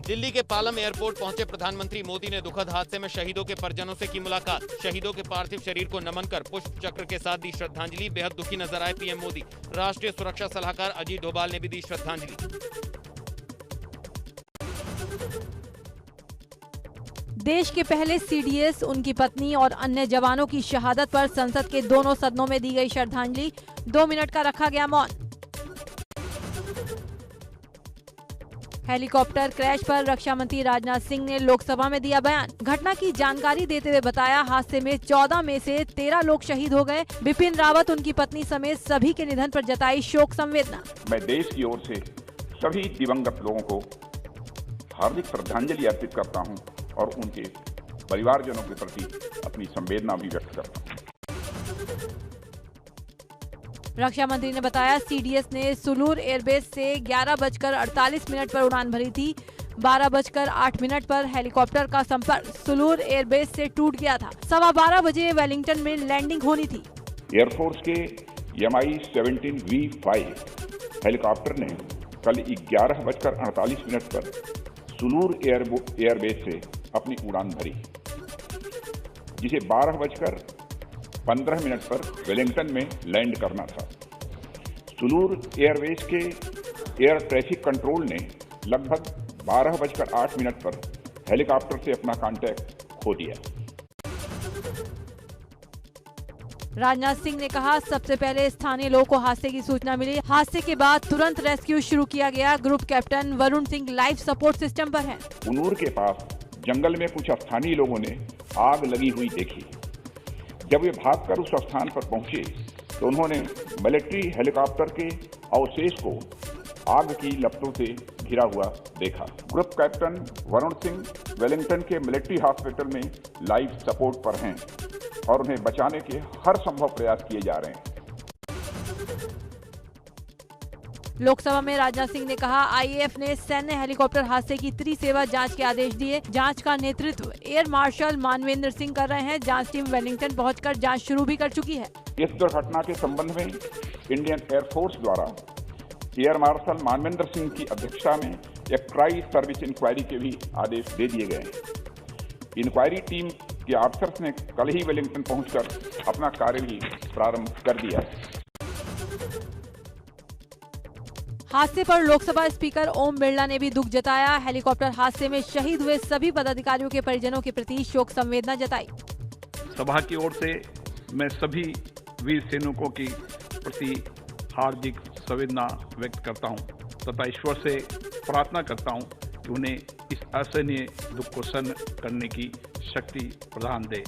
दिल्ली के पालम एयरपोर्ट पहुंचे प्रधानमंत्री मोदी ने दुखद हादसे में शहीदों के परिजनों से की मुलाकात। शहीदों के पार्थिव शरीर को नमन कर पुष्प चक्र के साथ दी श्रद्धांजलि। बेहद दुखी नजर आए पीएम मोदी। राष्ट्रीय सुरक्षा सलाहकार अजीत डोभाल ने भी दी श्रद्धांजलि। देश के पहले सीडीएस, उनकी पत्नी और अन्य जवानों की शहादत पर संसद के दोनों सदनों में दी गई श्रद्धांजलि। 2 मिनट का रखा गया मौन। हेलीकॉप्टर क्रैश पर रक्षा मंत्री राजनाथ सिंह ने लोकसभा में दिया बयान। घटना की जानकारी देते हुए बताया, हादसे में 14 में से 13 लोग शहीद हो गए। बिपिन रावत, उनकी पत्नी समेत सभी के निधन पर जताई शोक संवेदना। मैं देश की ओर से सभी दिवंगत लोगों को हार्दिक श्रद्धांजलि अर्पित करता हूं और उनके परिवारजनों के प्रति अपनी संवेदना भी व्यक्त करता हूं। रक्षा मंत्री ने बताया, सीडीएस ने सुलूर एयरबेस से 11:48 पर उड़ान भरी थी। 12:08 पर हेलीकॉप्टर का संपर्क सुलूर एयरबेस से टूट गया था। 12:15 बजे वेलिंगटन में लैंडिंग होनी थी। एयरफोर्स के Mi-17V5 हेलीकॉप्टर ने कल 11:48 पर सुलूर एयरबेस से अपनी उड़ान भरी, जिसे 12:15 पर वेलिंगटन में लैंड करना था। सुलूर एयरवेज के एयर ट्रैफिक कंट्रोल ने लगभग 12:08 पर हेलीकॉप्टर से अपना कांटेक्ट खो दिया। राजनाथ सिंह ने कहा, सबसे पहले स्थानीय लोगों को हादसे की सूचना मिली। हादसे के बाद तुरंत रेस्क्यू शुरू किया गया। Group captain Varun Singh life support system पर हैं। कुन्नूर के पास जंगल में कुछ स्थानीय लोगों ने आग लगी हुई देखी। जब वे भागकर उस स्थान पर पहुंचे तो उन्होंने मिलिट्री हेलीकॉप्टर के अवशेष को आग की लपटों से घिरा हुआ देखा। Group captain Varun Singh Wellington के मिलिट्री हॉस्पिटल में लाइफ सपोर्ट पर हैं और उन्हें बचाने के हर संभव प्रयास किए जा रहे हैं। लोकसभा में राजनाथ सिंह ने कहा, आईएएफ ने सैन्य हेलीकॉप्टर हादसे की त्रिसेवा जांच के आदेश दिए। जांच का नेतृत्व एयर मार्शल मानवेंद्र सिंह कर रहे हैं। जांच टीम वेलिंगटन पहुंचकर जांच शुरू भी कर चुकी है। इस दुर्घटना के संबंध में इंडियन एयरफोर्स द्वारा एयर मार्शल मानवेंद्र सिंह की अध्यक्षता में एक ट्राई सर्विस इंक्वायरी के भी आदेश दे दिए गए हैं। इंक्वायरी टीम के ऑफिसर्स ने कल ही वेलिंगटन पहुंचकर अपना कार्य भी प्रारंभ कर दिया है। हादसे पर लोकसभा स्पीकर ओम बिरला ने भी दुख जताया। हेलीकॉप्टर हादसे में शहीद हुए सभी पदाधिकारियों के परिजनों के प्रति शोक संवेदना जताई। सभा की ओर से मैं सभी वीर सैनिकों की प्रति हार्दिक संवेदना व्यक्त करता हूं तथा ईश्वर से प्रार्थना करता हूं कि उन्हें इस असहनीय दुख को सहन करने की शक्ति प्रदान दे।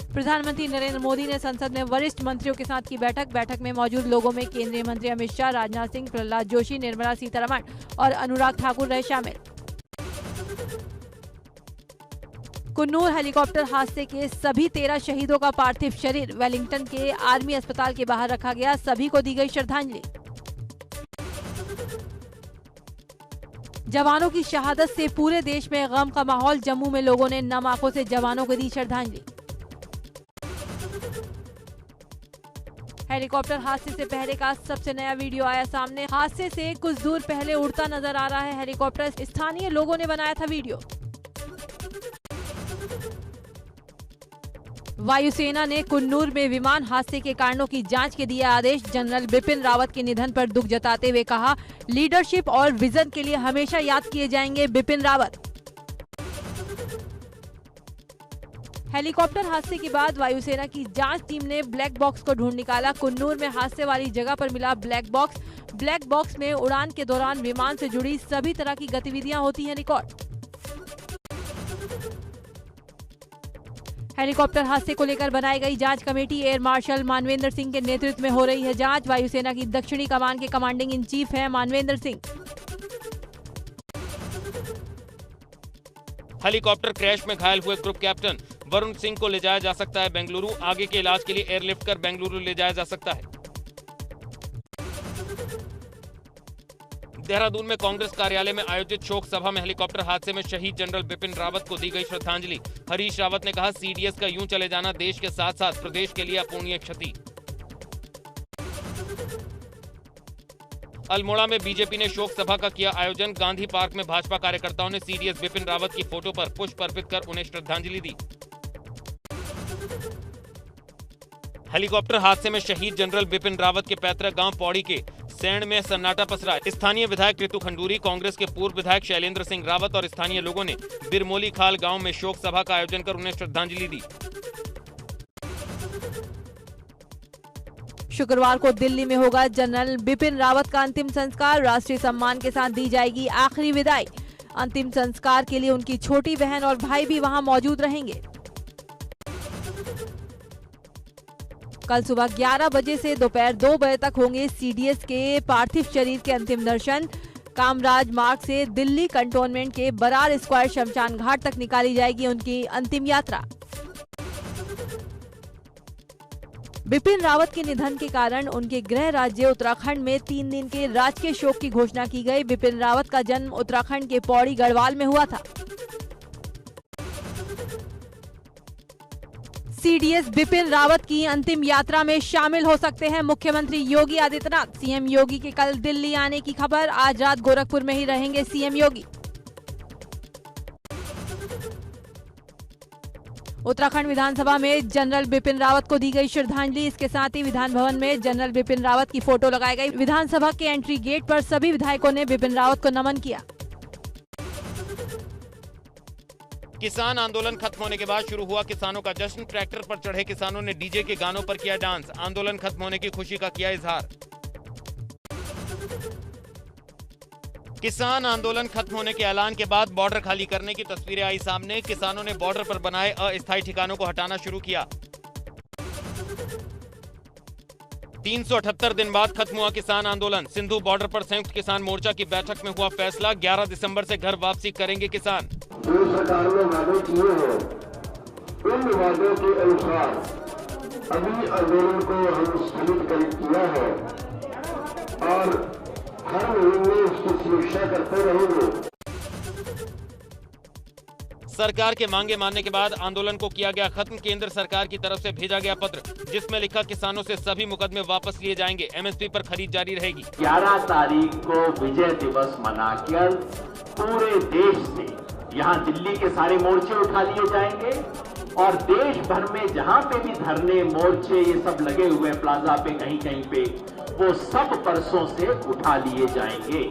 प्रधानमंत्री नरेंद्र मोदी ने संसद में वरिष्ठ मंत्रियों के साथ की बैठक में मौजूद लोगों में केंद्रीय मंत्री अमित शाह, राजनाथ सिंह, प्रहलाद जोशी, निर्मला सीतारमण और अनुराग ठाकुर रहे शामिल। कुन्नूर हेलीकॉप्टर हादसे के सभी 13 शहीदों का पार्थिव शरीर वेलिंगटन के आर्मी अस्पताल के बाहर रखा गया। सभी को दी गई श्रद्धांजलि। जवानों की शहादत से पूरे देश में गम का माहौल। जम्मू में लोगों ने नम आंखों से जवानों को दी श्रद्धांजलि। हेलीकॉप्टर हादसे से पहले का सबसे नया वीडियो आया सामने। हादसे से कुछ दूर पहले उड़ता नजर आ रहा है हेलीकॉप्टर। स्थानीय लोगों ने बनाया था वीडियो। वायुसेना ने कुन्नूर में विमान हादसे के कारणों की जांच के दिया आदेश। जनरल बिपिन रावत के निधन पर दुख जताते हुए कहा, लीडरशिप और विजन के लिए हमेशा याद किए जाएंगे बिपिन रावत। हेलीकॉप्टर हादसे के बाद वायुसेना की जांच टीम ने ब्लैक बॉक्स को ढूंढ निकाला। कुन्नूर में हादसे वाली जगह पर मिला ब्लैक बॉक्स। ब्लैक बॉक्स में उड़ान के दौरान विमान से जुड़ी सभी तरह की गतिविधियां होती हैं रिकॉर्ड। हेलीकॉप्टर हादसे को लेकर बनाई गई जांच committee air marshal Manvendra Singh के नेतृत्व में हो रही है जांच। वायुसेना की दक्षिणी कमान के कमांडिंग इन चीफ हैं मानवेंद्र सिंह। हेलीकॉप्टर क्रैश में घायल हुए ग्रुप कैप्टन वरुण सिंह को ले जाया जा सकता है बेंगलुरु। आगे के इलाज के लिए एयरलिफ्ट कर बेंगलुरु ले जाया जा सकता है। देहरादून में कांग्रेस कार्यालय में आयोजित शोक सभा में हेलीकॉप्टर हादसे में शहीद जनरल बिपिन रावत को दी गई श्रद्धांजलि। हरीश रावत ने कहा, सीडीएस का यूं चले जाना देश के साथ साथ प्रदेश के लिए अपूरणीय क्षति। अल्मोड़ा में बीजेपी ने शोक सभा का किया आयोजन। गांधी पार्क में भाजपा कार्यकर्ताओं ने सीडीएस बिपिन रावत की फोटो पर पुष्प अर्पित कर उन्हें श्रद्धांजलि दी। हेलीकॉप्टर हादसे में शहीद जनरल बिपिन रावत के पैतृक गांव पौड़ी के सैंड में सन्नाटा पसरा। स्थानीय विधायक ऋतु खंडूरी, कांग्रेस के पूर्व विधायक शैलेंद्र सिंह रावत और स्थानीय लोगों ने बिरमोली खाल गांव में शोक सभा का आयोजन कर उन्हें श्रद्धांजलि दी। शुक्रवार को दिल्ली में होगा जनरल बिपिन रावत का अंतिम संस्कार। राष्ट्रीय सम्मान के साथ दी जाएगी आखिरी विदाई। अंतिम संस्कार के लिए उनकी छोटी बहन और भाई भी वहां मौजूद रहेंगे। कल सुबह 11 बजे से दोपहर 2 बजे तक होंगे सीडीएस के पार्थिव शरीर के अंतिम दर्शन। कामराज मार्ग से दिल्ली कंटोनमेंट के बरार स्क्वायर शमशान घाट तक निकाली जाएगी उनकी अंतिम यात्रा। बिपिन रावत के निधन के कारण उनके गृह राज्य उत्तराखंड में 3 दिन के राजकीय शोक की घोषणा की गई। बिपिन रावत का जन्म उत्तराखंड के पौड़ी गढ़वाल में हुआ था। सीडीएस बिपिन रावत की अंतिम यात्रा में शामिल हो सकते हैं मुख्यमंत्री योगी आदित्यनाथ। सीएम योगी के कल दिल्ली आने की खबर। आज रात गोरखपुर में ही रहेंगे सीएम योगी। उत्तराखंड विधानसभा में जनरल बिपिन रावत को दी गई श्रद्धांजलि। इसके साथ ही विधान भवन में जनरल बिपिन रावत की फोटो लगाई गई। विधानसभा के एंट्री गेट पर सभी विधायकों ने बिपिन रावत को नमन किया। किसान आंदोलन खत्म होने के बाद शुरू हुआ किसानों का जश्न। ट्रैक्टर पर चढ़े किसानों ने डीजे के गानों पर किया डांस। आंदोलन खत्म होने की खुशी का किया इजहार। किसान आंदोलन खत्म होने के ऐलान के बाद बॉर्डर खाली करने की तस्वीरें आई सामने। किसानों ने बॉर्डर पर बनाए अस्थायी ठिकानों को हटाना शुरू किया। 378 दिन बाद खत्म हुआ किसान आंदोलन। सिंधु बॉर्डर पर संयुक्त किसान मोर्चा की बैठक में हुआ फैसला। 11 दिसंबर से घर वापसी करेंगे किसान। जो सरकार ने वादे किए हैं उन वादों के अनुसार अभी आंदोलन को हम स्थगित किया है और हर महीने उसकी समीक्षा करते रहेंगे। सरकार के मांगे मानने के बाद आंदोलन को किया गया खत्म। केंद्र सरकार की तरफ से भेजा गया पत्र जिसमें लिखा किसानों से सभी मुकदमे वापस लिए जाएंगे। एमएसपी पर खरीद जारी रहेगी। 11 तारीख को विजय दिवस मनाकर पूरे देश से यहाँ दिल्ली के सारे मोर्चे उठा लिए जाएंगे और देश भर में जहाँ पे भी धरने मोर्चे ये सब लगे हुए प्लाजा पे कहीं कहीं पे वो सब परसों से उठा लिए जाएंगे।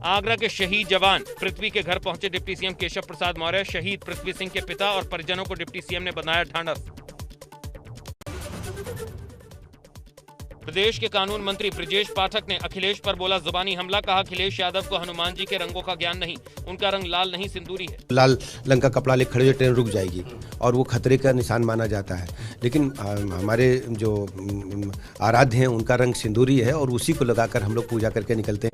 आगरा के शहीद जवान पृथ्वी के घर पहुंचे डिप्टी सीएम केशव प्रसाद मौर्य। शहीद पृथ्वी सिंह के पिता और परिजनों को डिप्टी सीएम ने बनाया ढांढस। प्रदेश के कानून मंत्री ब्रिजेश पाठक ने अखिलेश पर बोला जुबानी हमला। कहा अखिलेश यादव को हनुमान जी के रंगों का ज्ञान नहीं, उनका रंग लाल नहीं सिंदूरी है। लाल रंग का कपड़ा ले खड़े ट्रेन रुक जाएगी और वो खतरे का निशान माना जाता है। लेकिन हमारे जो आराध्य हैं उनका रंग सिंदूरी है और उसी को लगाकर हम लोग पूजा करके निकलते हैं।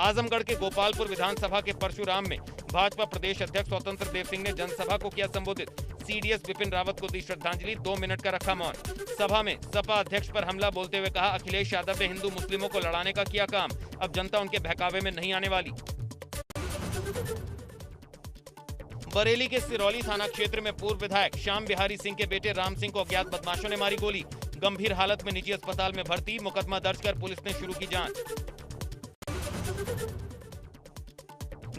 आजमगढ़ के गोपालपुर विधानसभा के परशुराम में भाजपा प्रदेश अध्यक्ष स्वतंत्र देव सिंह ने जनसभा को किया संबोधित। सीडीएस बिपिन रावत को दी श्रद्धांजलि। 2 मिनट का रखा मौन। सभा में सपा अध्यक्ष पर हमला बोलते हुए कहा अखिलेश यादव ने हिंदू मुस्लिमों को लड़ाने का किया काम, अब जनता उनके बहकावे में नहीं आने वाली। बरेली के सिरौली थाना क्षेत्र में पूर्व विधायक श्याम बिहारी सिंह के बेटे राम सिंह को अज्ञात बदमाशों ने मारी गोली। गंभीर हालत में निजी अस्पताल में भर्ती। मुकदमा दर्ज कर पुलिस ने शुरू की जांच।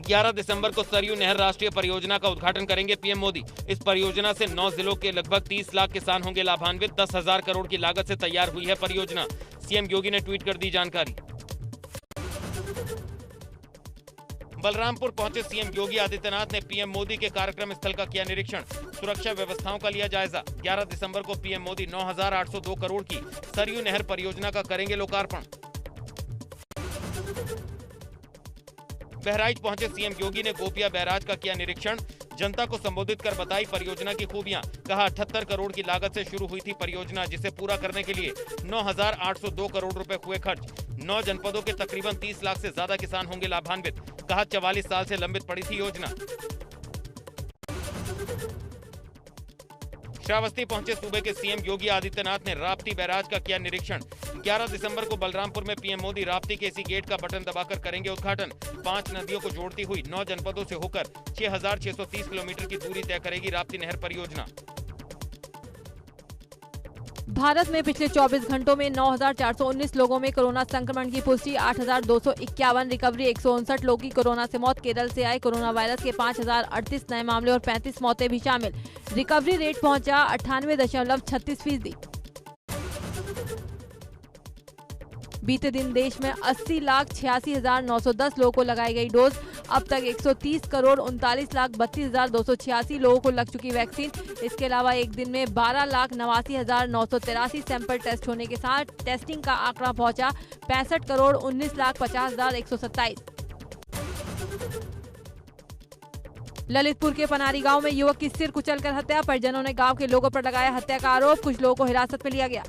11 दिसंबर को सरयू नहर राष्ट्रीय परियोजना का उद्घाटन करेंगे पीएम मोदी। इस परियोजना से 9 जिलों के लगभग 30 लाख किसान होंगे लाभान्वित। 10,000 करोड़ की लागत से तैयार हुई है परियोजना। सीएम योगी ने ट्वीट कर दी जानकारी। बलरामपुर पहुंचे सीएम योगी आदित्यनाथ ने पीएम मोदी के कार्यक्रम स्थल का किया निरीक्षण। सुरक्षा व्यवस्थाओं का लिया जायजा। 11 दिसंबर को पीएम मोदी 9,802 करोड़ की सरयू नहर परियोजना का करेंगे लोकार्पण। बहराइच पहुंचे सीएम योगी ने गोपिया बैराज का किया निरीक्षण। जनता को संबोधित कर बताई परियोजना की खूबियां। कहा 78 करोड़ की लागत से शुरू हुई थी परियोजना, जिसे पूरा करने के लिए 9,802 करोड़ रुपए हुए खर्च। 9 जनपदों के तकरीबन 30 लाख से ज्यादा किसान होंगे लाभान्वित। कहा 44 साल से लंबित पड़ी थी योजना। श्रावस्ती पहुंचे सूबे के सीएम योगी आदित्यनाथ ने राप्ती बैराज का किया निरीक्षण। 11 दिसंबर को बलरामपुर में पीएम मोदी राप्ती के इसी गेट का बटन दबाकर करेंगे उद्घाटन। 5 नदियों को जोड़ती हुई 9 जनपदों से होकर 6,630 किलोमीटर की दूरी तय करेगी राप्ती नहर परियोजना। भारत में पिछले 24 घंटों में 9,419 लोगों में कोरोना संक्रमण की पुष्टि, 8,251 रिकवरी, 159 लोगों की कोरोना से मौत। केरल से आए कोरोना वायरस के 5,038 नए मामले और 35 मौतें भी शामिल। रिकवरी रेट पहुंचा 98.36%। बीते दिन देश में 80,86,910 लोगों को लगाई गई डोज। अब तक 130,39,32,286 लोगों को लग चुकी वैक्सीन। इसके अलावा एक दिन में 12,89,983 सैंपल टेस्ट होने के साथ टेस्टिंग का आंकड़ा पहुंचा 65,19,50,127। ललितपुर के पनारी गांव में युवक की सिर कुचलकर हत्या, परिजनों ने गांव के लोगों पर लगाया हत्या का आरोप। कुछ लोगों को हिरासत में लिया गया।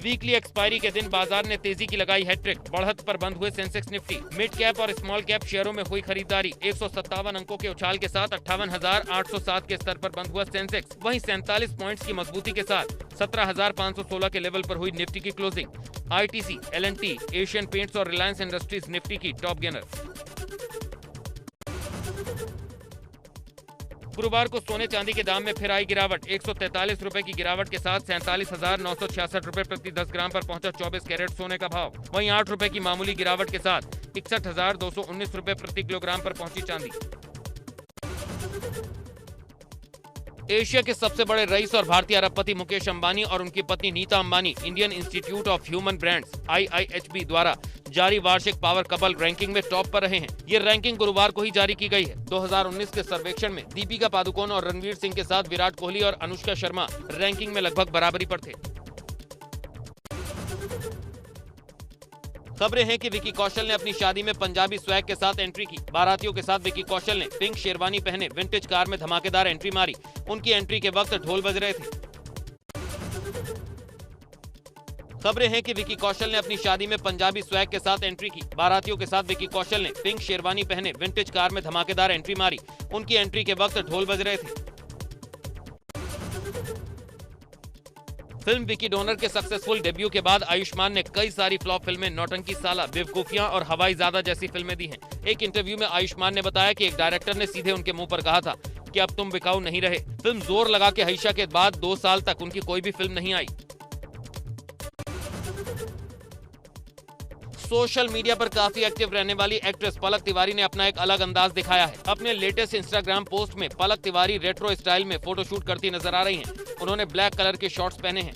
वीकली एक्सपायरी के दिन बाजार ने तेजी की लगाई हैट्रिक, बढ़त पर बंद हुए सेंसेक्स निफ्टी। मिड कैप और स्मॉल कैप शेयरों में हुई खरीदारी, 157 अंकों के उछाल के साथ 58,807 के स्तर पर बंद हुआ सेंसेक्स। वहीं 47 पॉइंट्स की मजबूती के साथ 17,516 के लेवल पर हुई निफ्टी की closing. ITC, L&T, Asian paints और रिलायंस इंडस्ट्रीज निफ्टी की टॉप गेनर। गुरुवार को सोने चांदी के दाम में फिर आई गिरावट, 143 रुपए की गिरावट के साथ 47,966 रुपए प्रति 10 ग्राम पर पहुंचा 24 कैरेट सोने का भाव। वहीं 8 रुपए की मामूली गिरावट के साथ 61,219 रुपए प्रति किलोग्राम पर पहुंची चांदी। एशिया के सबसे बड़े रईस और भारतीय अरबपति मुकेश अंबानी और उनकी पत्नी Nita Ambani Indian Institute of Human Brands (IIHB) द्वारा जारी वार्षिक पावर कपल रैंकिंग में टॉप पर रहे हैं। ये रैंकिंग गुरुवार को ही जारी की गई है। 2019 के सर्वेक्षण में दीपिका पादुकोण और रणवीर सिंह के साथ विराट कोहली और अनुष्का शर्मा रैंकिंग में लगभग बराबरी पर थे। खबरें हैं कि विकी कौशल ने अपनी शादी में पंजाबी स्वैग के साथ एंट्री की। बारातियों के साथ विकी कौशल ने पिंक शेरवानी पहने विंटेज कार में धमाकेदार एंट्री मारी। उनकी एंट्री के वक्त ढोल बज रहे थे। खबरें हैं कि विकी कौशल ने अपनी शादी में पंजाबी स्वैग के साथ एंट्री की। बारातियों के साथ विकी कौशल ने पिंक शेरवानी पहने विंटेज कार में धमाकेदार एंट्री मारी। उनकी एंट्री के वक्त ढोल बज रहे थे। फिल्म विकी डोनर के सक्सेसफुल डेब्यू के बाद आयुष्मान ने कई सारी फ्लॉप फिल्में नौटंकी साला, बेवकूफियां और हवाई ज़्यादा जैसी फिल्में दी हैं। एक इंटरव्यू में आयुष्मान ने बताया कि एक डायरेक्टर ने सीधे उनके मुंह पर कहा था कि अब तुम बिकाऊ नहीं रहे। फिल्म जोर लगा के हईशा के बाद 2 साल तक उनकी कोई भी फिल्म नहीं आई। सोशल मीडिया पर काफी एक्टिव रहने वाली एक्ट्रेस पलक तिवारी ने अपना एक अलग अंदाज दिखाया है। अपने लेटेस्ट इंस्टाग्राम पोस्ट में पलक तिवारी रेट्रो स्टाइल में फोटोशूट करती नजर आ रही हैं। उन्होंने ब्लैक कलर के शॉर्ट्स पहने हैं।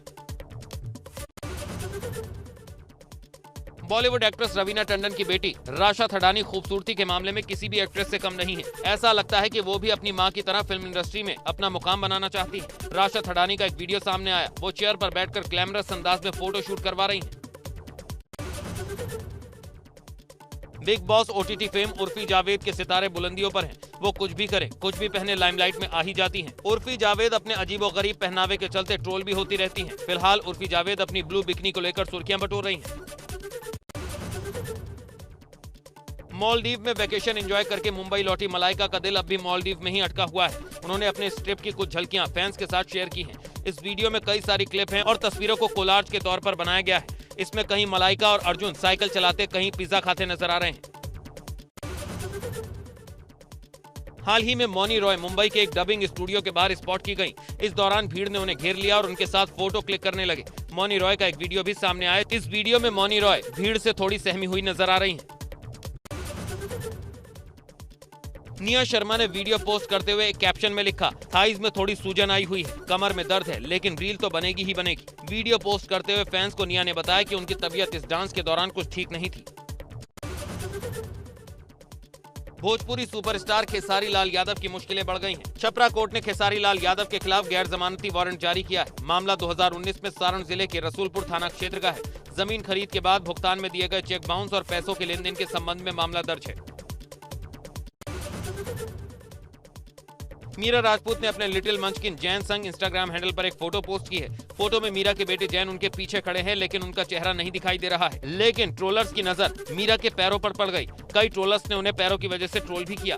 बॉलीवुड एक्ट्रेस रवीना टंडन की बेटी राशा थडानी खूबसूरती के मामले में किसी भी एक्ट्रेस से कम नहीं है। ऐसा लगता है कि वो भी अपनी मां की तरह फिल्म इंडस्ट्री में अपना मुकाम बनाना चाहती है। राशा थडानी का एक वीडियो सामने आया। वो चेयर पर बैठकर ग्लैमरस अंदाज में फोटोशूट करवा रही हैं। Big boss OTT fame Urfi Javed के सितारे बुलंदियों पर हैं। वो कुछ भी करें, कुछ भी पहने लाइमलाइट में आ ही जाती हैं। उर्फी जावेद अपने अजीबोगरीब पहनावे के चलते ट्रोल भी होती रहती हैं। फिलहाल उर्फी जावेद अपनी ब्लू बिकनी को लेकर सुर्खियां बटोर रही हैं। मालदीव में वेकेशन एंजॉय करके मुंबई लौटी मलाइका का दिल अब भी मालदीव में ही अटका हुआ है। उन्होंने अपने इस ट्रिप की कुछ झलकियां फैंस के साथ शेयर की हैं। इस वीडियो में कई सारी क्लिप हैं और तस्वीरों को कोलाज के तौर पर बनाया गया है। इसमें कहीं मलाइका और अर्जुन साइकिल चलाते, कहीं पिज्जा खाते नजर आ रहे हैं। हाल ही में मौनी रॉय मुंबई के एक डबिंग स्टूडियो के बाहर स्पॉट की गई। इस दौरान भीड़ ने उन्हें घेर लिया और उनके साथ फोटो क्लिक करने लगे। मौनी रॉय का एक वीडियो भी सामने आया। इस वीडियो में मौनी रॉय भीड़ से थोड़ी सहमी हुई नजर आ रही हैं। निया शर्मा ने वीडियो पोस्ट करते हुए एक कैप्शन में लिखा, थाइज में थोड़ी सूजन आई हुई है, कमर में दर्द है, लेकिन रील तो बनेगी ही बनेगी। वीडियो पोस्ट करते हुए फैंस को निया ने बताया कि उनकी तबीयत इस डांस के दौरान कुछ ठीक नहीं थी। भोजपुरी सुपरस्टार खेसारी लाल यादव की मुश्किलें बढ़ गई हैं। छपरा कोर्ट ने खेसारी लाल यादव के खिलाफ गैर जमानती वारंट जारी किया है। मामला 2019 में सारण जिले के रसूलपुर थाना क्षेत्र का है। जमीन खरीद के बाद भुगतान में दिए गए चेक बाउंस और पैसों के लेन देन के संबंध में मामला दर्ज है। मीरा राजपूत ने अपने लिटिल मंचकिन जैन संग इंस्टाग्राम हैंडल पर एक फोटो पोस्ट की है। फोटो में मीरा के बेटे जैन उनके पीछे खड़े हैं, लेकिन उनका चेहरा नहीं दिखाई दे रहा है। लेकिन ट्रोलर्स की नजर मीरा के पैरों पर पड़ गई। कई ट्रोलर्स ने उन्हें पैरों की वजह से ट्रोल भी किया।